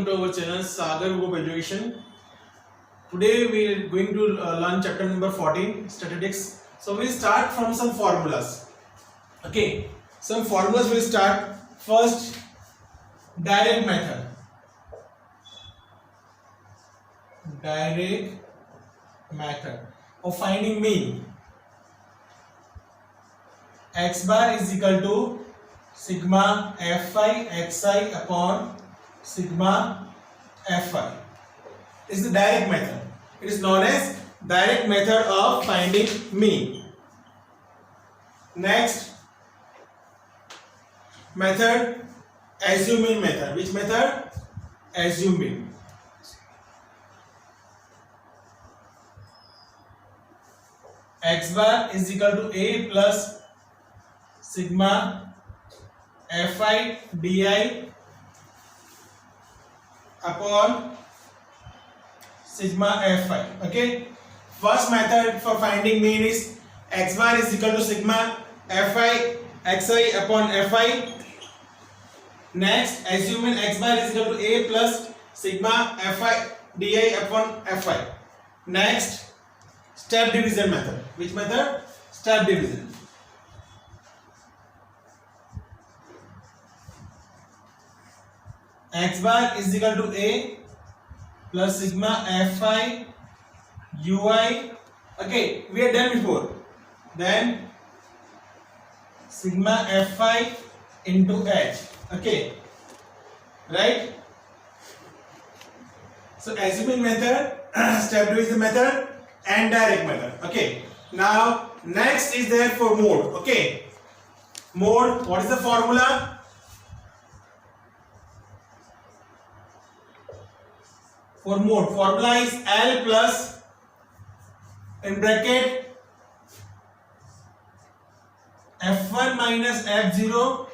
to our channel Sagar Group Education. Today we are going to learn chapter number 14, statistics. So we'll start from some formulas. Okay, some formulas will start. First, direct method. Direct method of finding mean. X bar is equal to sigma fi xi upon sigma fi. This is the direct method. It is known as direct method of finding mean. Next method, assuming method. Which method? Assuming. X bar is equal to a plus sigma fi di upon sigma fi. Okay, first method for finding mean is x bar is equal to sigma fi xi upon fi. Next, assuming x bar is equal to a plus sigma fi di upon fi. Next, step division method. Which method? Step division. X bar is equal to a plus sigma fi ui. Okay, we have done before. Then sigma fi into h. Okay, right? So assuming method, step division method, and direct method. Okay, now next is there for mode. Okay, mode. What is the formula? For mode, formula is L plus in bracket F1 minus F0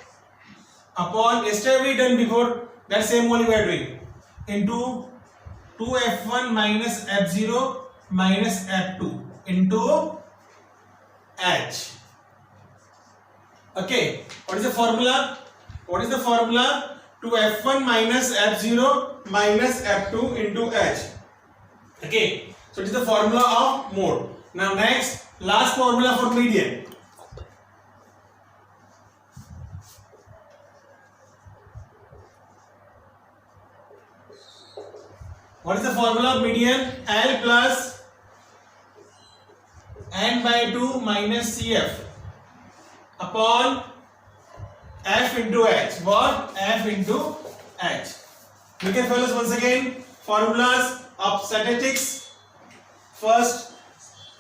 upon, yesterday we done before, that same only we are doing, into 2F1 minus F0 minus F2 into H. Okay, what is the formula? What is the formula? To F1 minus F0 minus F2 into H. Okay, so it is the formula of mode. Now next, last formula for median. What is the formula of median? L plus n by 2 minus CF upon F into H. What? F into H. We can follow this once again. Formulas of statistics. First,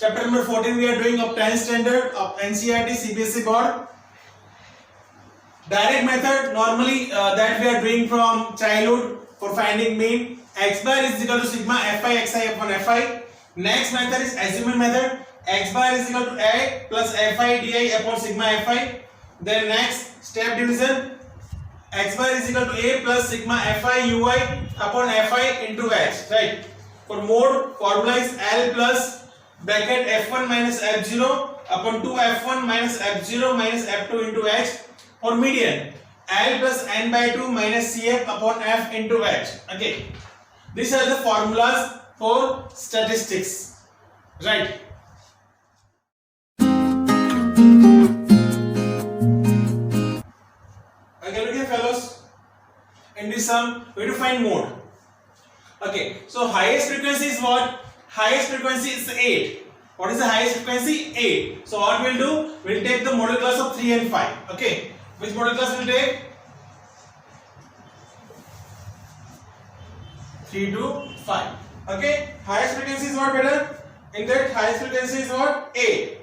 chapter number 14 we are doing of 10th standard of NCERT CBSE board. Direct method, normally that we are doing from childhood for finding mean. X bar is equal to sigma fi xi upon fi. Next method is assuming method. X bar is equal to a plus fi di upon sigma fi. Then next, step division, x bar is equal to a plus sigma fi ui upon fi into h, right? For mode, formula is L plus bracket f1 minus f0 upon 2f1 minus f0 minus f2 into h. For median, L plus n by 2 minus cf upon f into h. Okay, these are the formulas for statistics, right? In this sum, we have to find mode. Okay, so highest frequency is what? Highest frequency is 8. What is the highest frequency? 8. So what we'll do? We'll take the model class of 3 and 5. Okay, which model class we'll take? 3 to 5. Okay, highest frequency is what, better? In that highest frequency is what? 8.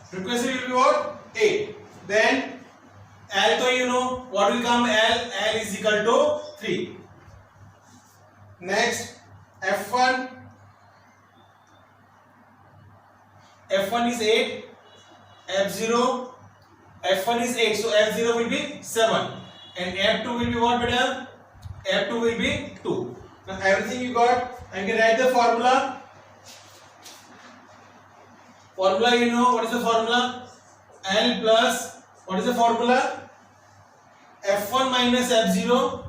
Frequency will be what? 8. Then L, so you know what will come? L is equal to 3. Next, F1 is 8, F0, F1 is 8, so F0 will be 7, and F2 will be what, better? F2 will be 2. Now everything you got, and you can write the formula. Formula you know, what is the formula? L plus What is the formula? F1 minus F0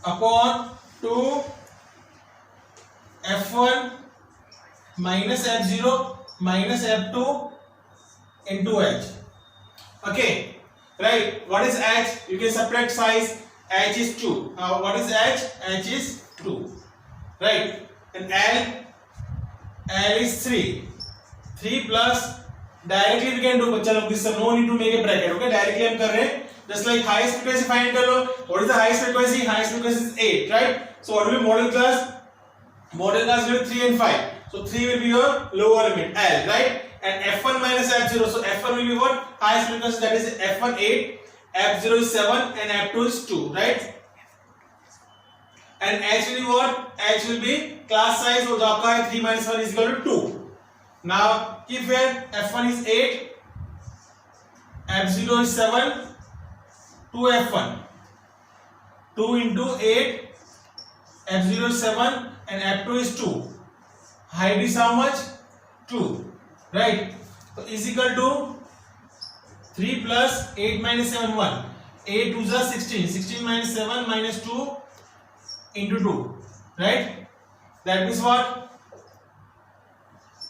upon 2 F1 minus F0 minus F2 into H. Okay, right? What is H? You can subtract size. H is 2. Now what is H? H is 2. Right? And L is 3. 3 plus directly we can do, but chalo this no need to make a bracket. Okay, directly हम कर रहे हैं. Just like highest frequency find कर लो. What is the highest frequency? Highest frequency is 8, right? So what will be model class? Model class will be 3 and 5. So 3 will be your lower limit L, right? And F1 minus F0. So F1 will be what? Highest frequency, that is F1 8, F0 is 7, and F2 is 2, right? And H will be what? H will be class size, जो आपका है 3 minus 1 is equal to 2. Now keep here, F1 is 8, F0 is 7, 2 F1, 2 into 8, F0 is 7 and F2 is 2. Height is how much? 2, right? So is equal to 3 plus 8 minus 7, 1. 8 2 is 16. 16 minus 7 minus 2 into 2, right? That means what?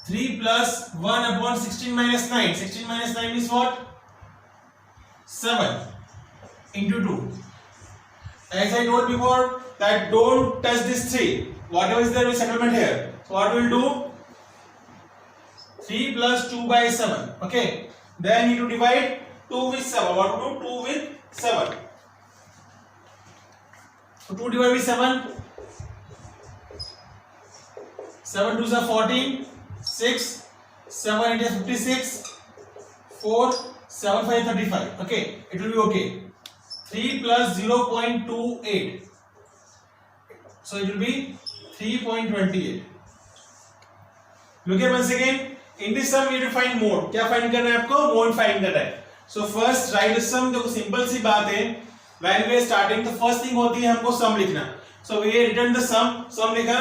3 plus 1 upon 16 minus 9. 16 minus 9 is what? 7 into 2. As I told before that don't touch this 3. Whatever is there will settlement here. So what we will do? 3 plus 2 by 7. Okay. Then you need to divide 2 with 7. What to do? 2 with 7. So 2 divided by 7. 7 2s are 14. 6. 7 8 is 56. 4. 7 5 35. Okay. It will be okay. 3 plus 0.28. So it will be 3.28. Look here once again. In this sum you need to find mode. क्या find करना है आपको? Mode find करना है. So first write the sum. देखो simple सी बात है. When we are starting, the first thing होती है हमको sum लिखना. So we return the sum. Sum लिखा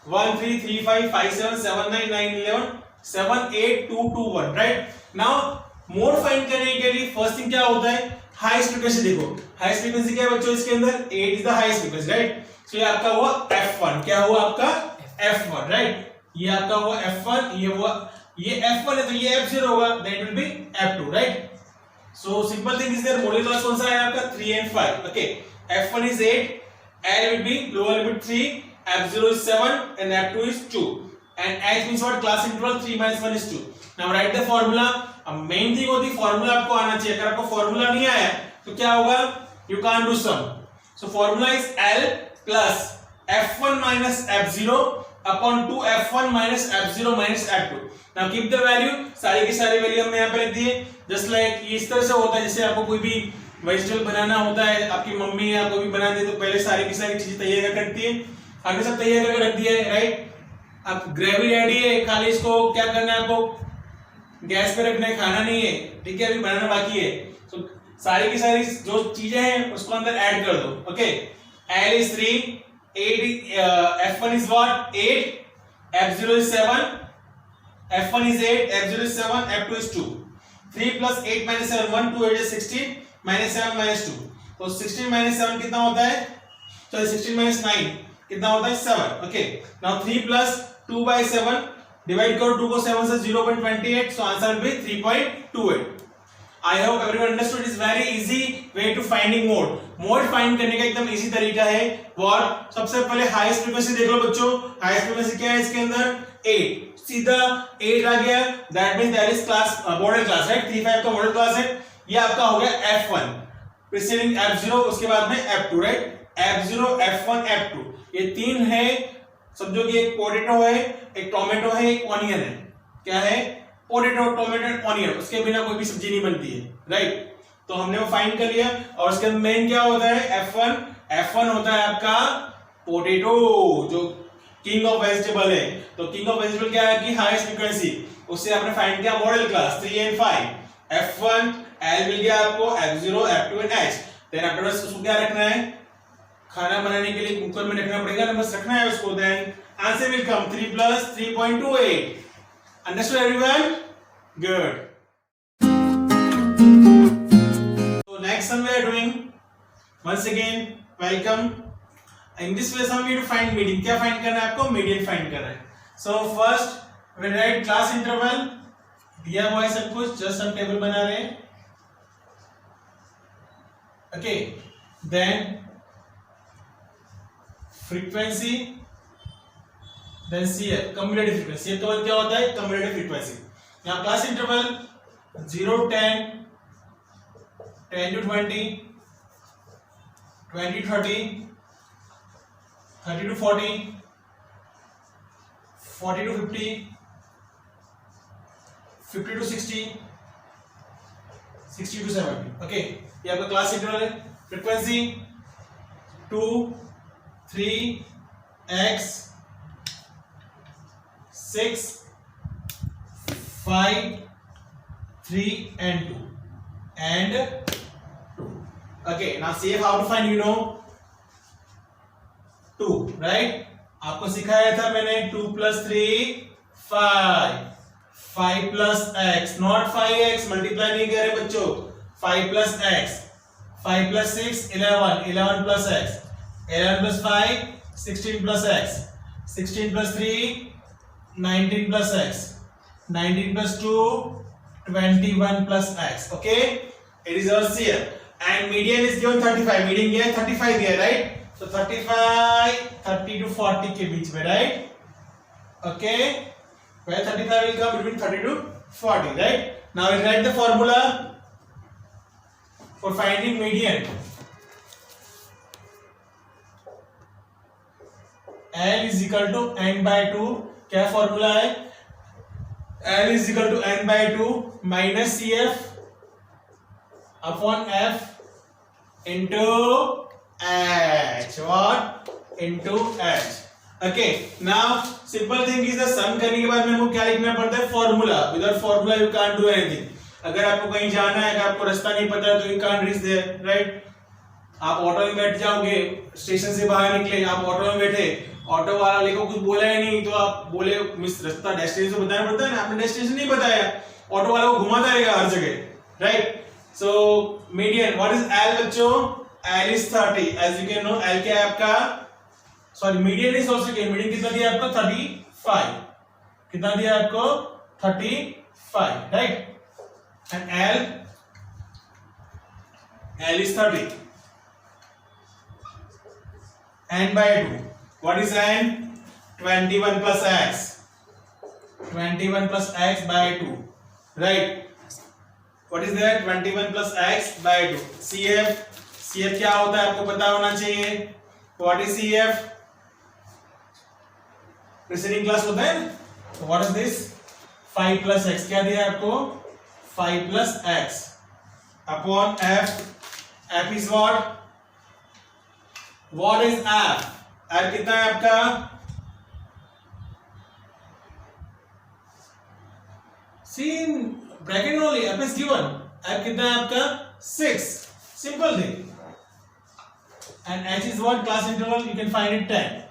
1 3 3 5 5 7 7 9 9 11 7 8 2 2 1. Right? Now mode find करने के लिए first thing क्या होता है? Highest frequency देखो. Highest frequency क्या है बच्चों इसके अंदर? 8 is the highest frequency, right? So ये आपका हुआ F1. क्या हुआ आपका? F1, right? ये आपका हुआ F1. ये F1 है तो ये F0 होगा. That will be F2, right? So simple thing is there. Model class कौन सा है आपका? 3 and 5. Okay. F1 is 8. L will be lower limit 3. F0 is 7 and F2 is 2. And H means what? Class interval 3 minus 1 is 2. Now write the formula. अब main thing होती है formula आपको आना चाहिए. अगर आपको formula नहीं आया तो क्या होगा? You can't do sum. So formula is L plus F1 minus F0 upon 2 F1 minus F0 minus F2. Now keep the value. सारी की सारी वैल्यू हमने यहाँ पे लिख दी है. Just like ये इस तरह से होता है जैसे आपको कोई भी वेजिटेबल बनाना होता है, आपकी मम्मी या कोई भी बनाती है तो पहले सारी की सारी चीजें तैयार करके रखती है. हमने सब तैयार करके रख दिया है, राइट? अब ग्रेवी रेडी है, खाली इसको क्या करना है आपको? गैस पे रखना है, खाना नहीं है, ठीक है? अभी बनाना बाकी है. तो सारी की सारी जो चीजें हैं उसको अंदर ऐड कर दो. Okay. L is 3, 8 F1 is what? 8, F0 is 7, F1 is 8, F0 is 7, F2 is 2. 3 plus 8 minus 7, 1, 2, 8 is 16, minus 7 minus 2. तो 16 minus 7 कितना होता है? तो 16 minus 9 कितना होता है? 7. Okay. Now 3 plus 2 by 7 divide करो 2 को 7 से 0.28. So answer will be 3.28. I hope everyone understood. It's very easy way to finding mode. Mode find करने का एकदम easy तरीका है. और सबसे पहले highest frequency देख लो बच्चों. Highest frequency क्या है इसके अंदर? 8. सीधा 8 आ गया. That means that is class model class, right? 3-5 का model class है. ये आपका हो गया F1. Preceding F0 उसके बाद में F2, right? F0, F1, F2. ये तीन है. समझो कि एक पोटैटो है, एक टोमेटो है, एक ऑनियन है. क्या है? Potato, tomato, onion. उसके बिना कोई भी सब्जी नहीं बनती है, राइट? तो हमने वो फाइंड कर लिया. और उसके मेन क्या होता है? F1 होता है आपका पोटैटो, जो किंग ऑफ वेजिटेबल है. तो किंग ऑफ वेजिटेबल क्या है कि हाईएस्ट फ्रीक्वेंसी. उससे आपने फाइंड किया model class 3 and 5. F1, L मिल गया आपको, F0, F2 and H. Then after उसको क्या रखना है? खाना बनाने के लिए कुकर में रखना पड़ेगा ना, बस रखना है उसको. Then answer will come 3 plus 3.28. Understood everyone? Good. next one we are doing, once again welcome. In this way हम need to find median. क्या find करना है आपको? Median find करना है. So first we write class interval. दिया हुआ है सब कुछ, just हम टेबल बना रहे हैं. Okay, then frequency, then CF, cumulative frequency. ये तो क्या होता है? Cumulative frequency. यहाँ class interval 0 10 10 to 20 20 to 30 30 to 40 40 to 50 50 to 60 60 to 70. Okay, ये आपका क्लास इंटरवल है. Frequency 2 3 x 6 5 3 and 2 and 2. Okay, now see how to find, you know, 2, right? आपको सिखाया था मैंने 2 plus 3 5 5 plus x, not 5x, multiply नहीं कर रहे बच्चों. 5 plus x 5 plus 6 11 11 plus x 11 plus 5 16 plus x 16 plus 3 19 plus x 19 plus 2 21 plus x. Okay, it is our CF and median is given 35. median क्या है? 35 दिया, right? So 35 30 to 40 के बीच में, right? Okay, where 35 will come between 30 to 40, right? Now we write the formula for finding median. L is equal to n by 2. क्या formula है? L is equal to n by 2 minus CF upon F into H. What? Into H. Okay. Now simple thing is the sum करने के बाद में हमको क्या लिखना पड़ता है? Formula. Without formula you can't do anything. अगर आपको कहीं जाना है, अगर आपको रास्ता नहीं पता है तो you can't reach there, right? आप ऑटो में बैठ जाओगे, स्टेशन से बाहर निकले, आप ऑटो में बैठे, ऑटो वाले को कुछ बोला ही नहीं तो आप बोले मिस रास्ता डेस्टिनेशन तो बताना पड़ता है ना. आपने डेस्टिनेशन नहीं बताया, ऑटो वाला को घुमाता रहेगा हर जगह, right? So median, what is L बच्चों? L is 30. as you can know, L क्या है आपका? सॉरी, मीडियन इज आल्सो क्या? मीडियन कितना दिया आपको? 35. कितना दिया आपको? 35, right? And L is 30. n by 2. What is n? 21 plus x. 21 plus x by 2. Right? What is that? 21 plus x by 2. CF. CF क्या होता है आपको पता होना चाहिए. What is CF? Preceding class होता है. So what is this? 5 plus x. क्या दिया आपको? 5 plus x upon F. F is what? What is F? F कितना है आपका? See in bracket only, F is given. F कितना है आपका? 6. Simple thing. And H is what? Class interval, you can find it 10.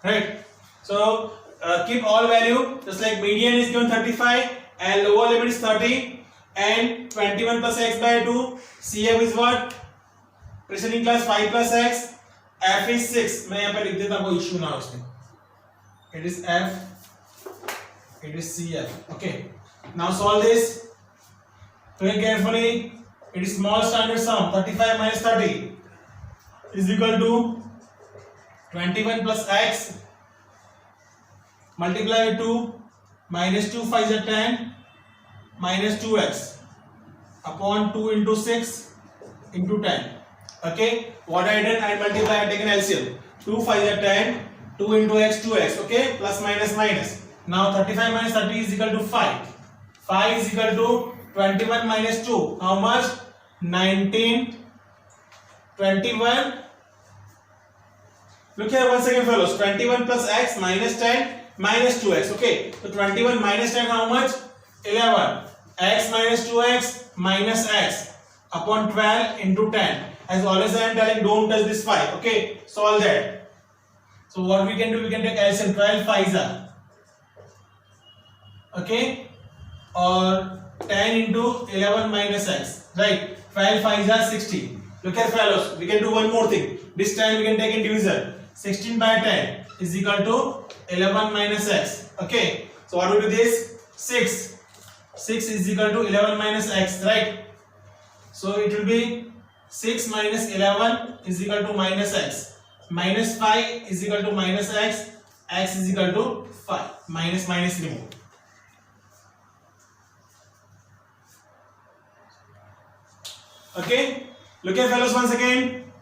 Right? So keep all value, just like median is given 35 and lower limit is 30 and 21 plus x by 2. CF is what? Preceding class 5 plus x. F is 6. मैं यहाँ पे लिख देता हूँ, कोई issue ना हो उसमें. It is F. It is CF. Okay. Now solve this. Very carefully. It is small standard sum. 35 minus 30 is equal to 21 plus x. Multiply with 2. Minus 2 5 is 10. Minus 2x upon 2 into 6 into 10. Okay, what I done? I multiply, I taken LCM. 2 5 is 10. 2 into x 2x. Okay, plus minus minus. Now 35 minus 30 is equal to 5. 5 is equal to 21 minus 2. How much? 19. 21. Look here once again, fellows. 21 plus x minus 10 minus 2x. Okay, so 21 minus 10 how much? 11. X minus 2x minus x upon 12 into 10. As always I am telling, don't touch this 5. Okay, solve that. So what we can do, we can take LCM. 12 5s are, okay, or 10 into 11 minus x, right? 12 5s are 16. Look here fellows, we can do one more thing. This time we can take in divisor. 16 by 10 is equal to 11 minus x. Okay, so what will do this? 6 is equal to 11 minus x, right? So it will be 6 minus 11 is equal to minus x. Minus 5 is equal to minus x. X is equal to 5. Minus remove. Okay, look here fellows once again.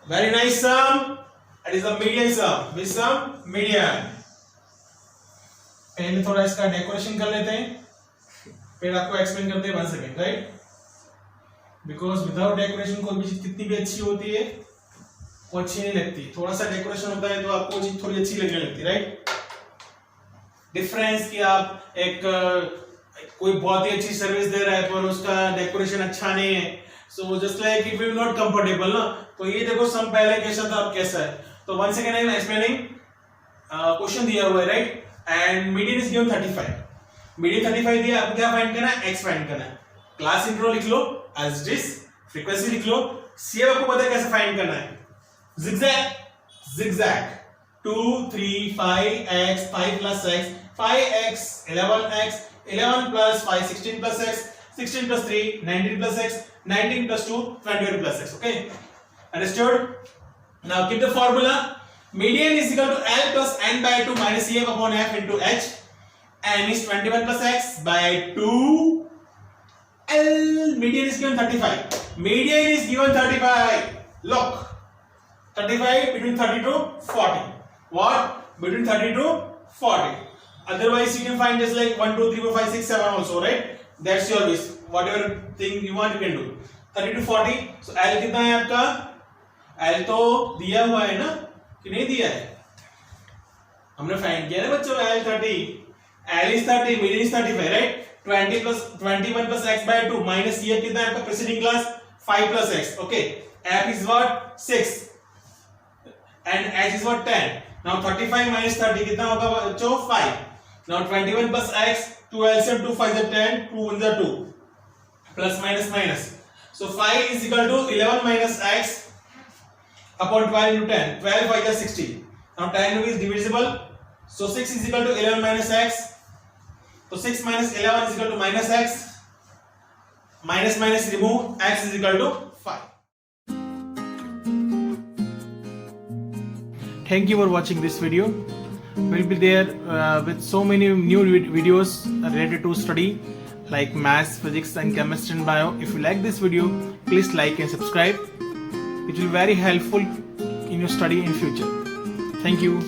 Very nice sum. It is a median sum. Which sum? Median. पहले थोड़ा इसका decoration कर लेते हैं, फिर आपको explain करते हैं once again, right? Because without decoration कोई भी चीज कितनी भी अच्छी होती है वो अच्छी नहीं लगती. थोड़ा सा डेकोरेशन होता है तो आपको चीज थोड़ी अच्छी लगने लगती, राइट? डिफरेंस कि आप एक कोई बहुत ही अच्छी सर्विस दे रहा है पर उसका डेकोरेशन अच्छा नहीं है, so just like if you not comfortable ना. तो ये देखो सम पहले कैसा था अब कैसा है. तो one second I am explaining. Question दिया हुआ है, right? And median is given 35. Median 35 दिया, आपको क्या फाइंड करना है? एक्स फाइंड करना है. क्लास इंटरवल लिख लो एज इट इज, फ्रीक्वेंसी लिख लो. सी आपको पता है कैसे फाइंड करना है. zigzag 2 3 5x 5 plus x 5x 11x 11 plus 5 16 plus x 16 plus 3 19 plus x 19 plus 2 21 plus x. Okay, understood? Now keep the formula. Median is equal to L plus n by 2 minus CF upon F into H. N is 21 plus x by 2. L median is given 35. Median is given 35. Look, 35 between 30 to 40. What? Between 30 to 40. Otherwise you can find just like 1 2 3 4 5 6 7 also, right? That's your wish. Whatever thing you want you can do. 30 to 40. So L कितना है आपका? L तो दिया हुआ है ना कि नहीं दिया है? हमने फाइंड किया ना बच्चों. L 30. L is 30. Median is 35, right? 20 plus 21 plus x by 2 minus ये कितना है आपका preceding class? 5 plus x. Okay. F is what? 6. And h is what? 10. Now 35 minus 30 कितना होगा बच्चों? 5. Now 21 plus x, 2 LCM 2 5 is 10, 2 1 is 2. Plus minus. So 5 is equal to 11 minus x upon 12 into 10. 12 5 is 60. Now 10 is divisible. So 6 is equal to 11 minus x. So 6 minus 11 is equal to minus x. Minus remove. X is equal to 5. Thank you for watching this video. We'll be there with so many new videos related to study like maths, physics and chemistry and bio. If you like this video, please like and subscribe. It will be very helpful in your study in future. Thank you.